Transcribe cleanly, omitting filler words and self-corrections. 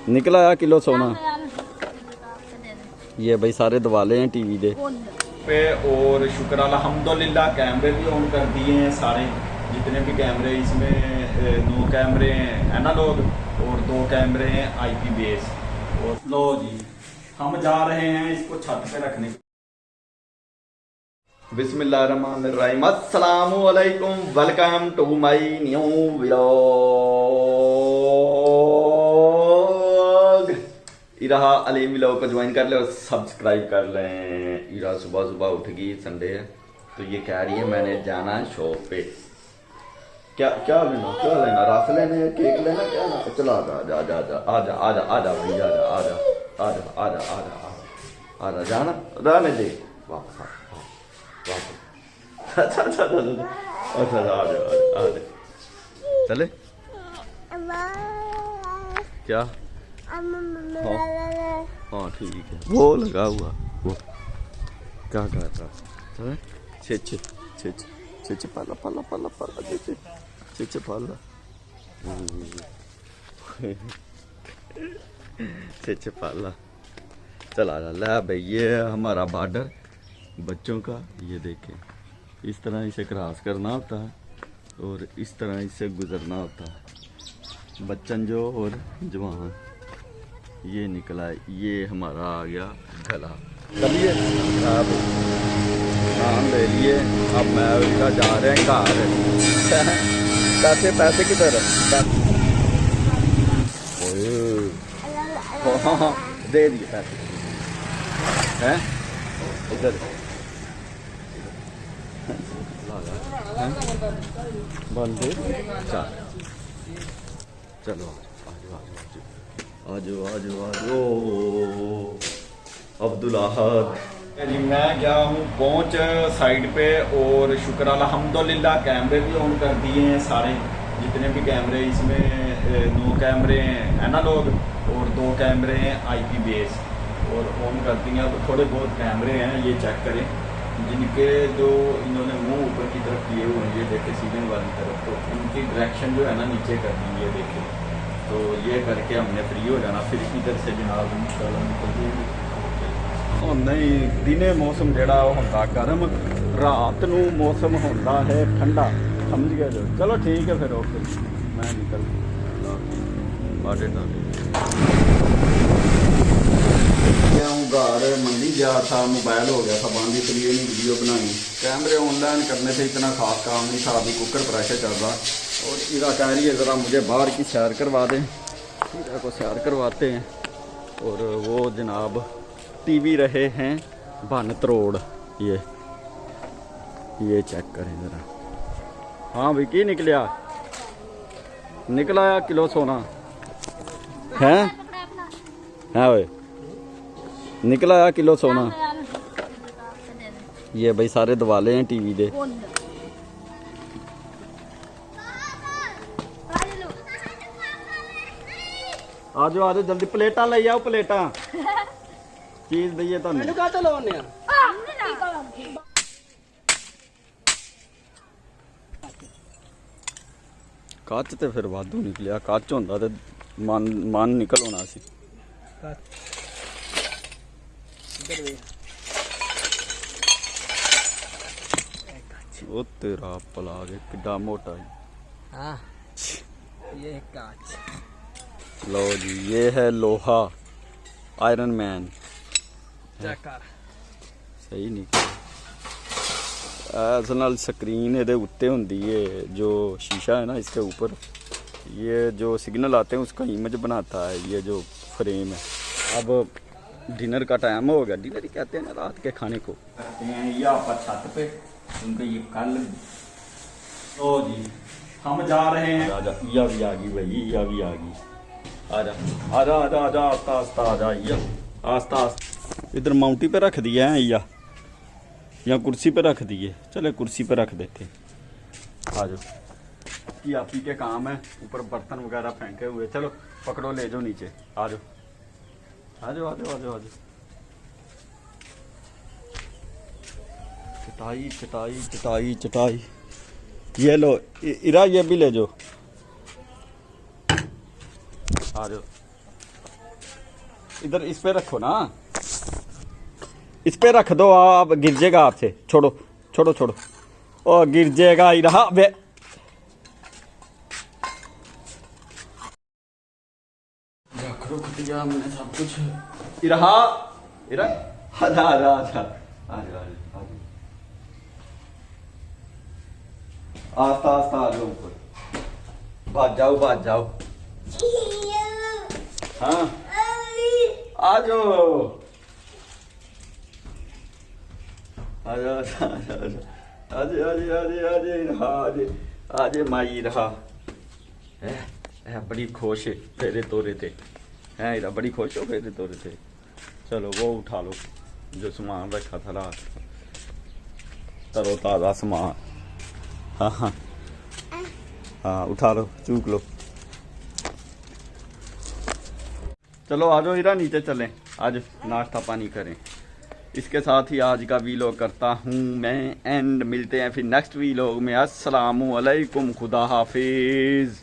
निकल आया किलो सोना। ये भाई सारे दवाले हैं टीवी दे पे। और शुक्र अल्हम्दुलिल्लाह कैमरे भी ऑन कर दिए हैं सारे, जितने भी कैमरे इसमें 9 कैमरे हैं एनालॉग और 2 कैमरे हैं आईपी बेस। और लो जी हम जा रहे हैं इसको छत पे रखने। बिस्मिल्लाहिर्रहमानिर्रहीम, अस्सलामु अलैकुम, welcome to my new vlog. Ira Ali vlog को ज्वाइन कर ले और सब्सक्राइब कर लें। इरा सुबह सुबह उठ गई, संडे है तो ये कह रही है मैंने जाना है शॉप पे। क्या क्या लेना, क्या लेना, रस लेने, केक लेना, क्या लेना? चलो आजा आजा आजा आजा आजा आजा भाई, आजा आजा आजा आजा आजा आजा जाना रहने दे। वाह अच्छा अच्छा अच्छा अच्छा आ जाओ चले क्या? हाँ ठीक है, वो लगा हुआ वो क्या कर रहा? छे छे छे छे छे पाला पाला पाला पाला छे छे छे छे पाला छे छे पाला। चला ला भाई, ये हमारा बॉर्डर बच्चों का। ये देखें, इस तरह इसे क्रॉस करना होता है और इस तरह इससे गुजरना होता है। बच्चन जो और जवान ये निकला, ये हमारा आ गया गला। चलिए अब नाम ले लिए, अब मैं उसका जा रहे हैं घर। पैसे पैसे किधर दे दिए पैसे हैं इधर बंदे। चलो आजो आजो आजो अब्दुल अहद जी। मैं गया हूँ पहुँच साइड पे और शुक्र अल्हम्दुलिल्लाह कैमरे भी ऑन कर दिए हैं सारे, जितने भी कैमरे इसमें 9 कैमरे हैं एनालॉग और 2 कैमरे हैं आईपी बेस और ऑन कर दिए हैं। तो थोड़े बहुत कैमरे हैं, ये चेक करें, जिनके जो इन्होंने मुंह ऊपर की तरफ किए हुए हैं, ये देखे सीधे वाली तरफ, तो इनकी डायरेक्शन जो है ना नीचे करनी है, ये देखे। तो ये करके हमने फ्री हो जाना, फिर इधर से जनाब निकल नहीं। दिने मौसम जड़ा होता गर्म, रात नू मौसम होता है ठंडा, समझ गए जो। चलो ठीक है फिर, ओके मैं निकल बाटे घर मंडी गया था, मोबाइल हो गया था बंद, इसलिए नहीं वीडियो बनाई। कैमरे ऑनलाइन करने से इतना खास काम नहीं था, अभी कुकर प्रेशर चल रहा। और इरा कह रही है ज़रा मुझे बाहर की सैर करवा दें, इरा को सैर करवाते हैं। और वो जनाब टीवी रहे हैं बन तरोड़। ये चेक करें ज़रा। हाँ भाई की निकलिया, निकला किलो सोना है भाई, निकला किलो सोना। ये भाई सारे दवाले हैं टीवी दे। आज आज जल्दी प्लेटा ले आओ, प्लेटा चीज दइए तो कच ते फिर वाधू निकलिया, कच होंदा ते मन निकल होना सी। ओ तेरा पला के किड्डा मोटा है। हाँ ये कांच। लो जी, ये है लोहा, आयरन मैन। सही निकला। नाल स्क्रीन ये उत्ते होंदी है, जो शीशा है ना इसके ऊपर, ये जो सिग्नल आते हैं उसका इमेज बनाता है ये जो फ्रेम है। अब डिनर का टाइम हो गया, डिनर ही कहते हैं ना रात के खाने को। ये ऊपर छत पे उनके ये कल। ओ जी हम जा रहे हैं। या भी आ गई भाई, या भी आ गई। आजा आजा आजा आजा आस्ता आस्ता आजा, या आस्ता आस्ता। इधर माउंटी पे रख दिया है या कुर्सी पे रख दिए। चले कुर्सी पे रख देते। आ जाओ, कि आप ही के काम है, ऊपर बर्तन वगैरह फेंके हुए। चलो पकड़ो, ले जाओ नीचे। आ जाओ आ जाओ आ जाओ आ जाओ आ जाओ। चटाई चटाई चटाई चटाई, ये लो इरा, ये भी ले जाओ। आ जाओ इधर इस पे रखो ना, इस पे रख दो आप, गिर जाएगा हाथ से। छोड़ो छोड़ो छोड़ो, ओ गिर जाएगा ही रहा बे। रख दिया हमने सब कुछ। इरहा इरा आजा आजा आजा आजा आजा, आस्ता आस्ता आ जाओ ऊपर, भाग जाओ। हाँ आ जाओ, आजा आजा आजा आजे आजे आजे आजे आजे आजे माई रहा है बड़ी खुश है, फेरे तोरे थे है इरा, बड़ी खुश हो फेरे तोरे थे। चलो वो उठा लो जो सामान रखा था रात, तरो ताज़ा सामान। हाँ हाँ हाँ उठा लो, चूक लो। चलो आ जाओ इरा, नीचे चलें, आज नाश्ता पानी करें। इसके साथ ही आज का वीलॉग करता हूँ मैं एंड, मिलते हैं फिर नेक्स्ट वीलॉग में। अस्सलामु अलैकुम, खुदा हाफिज़।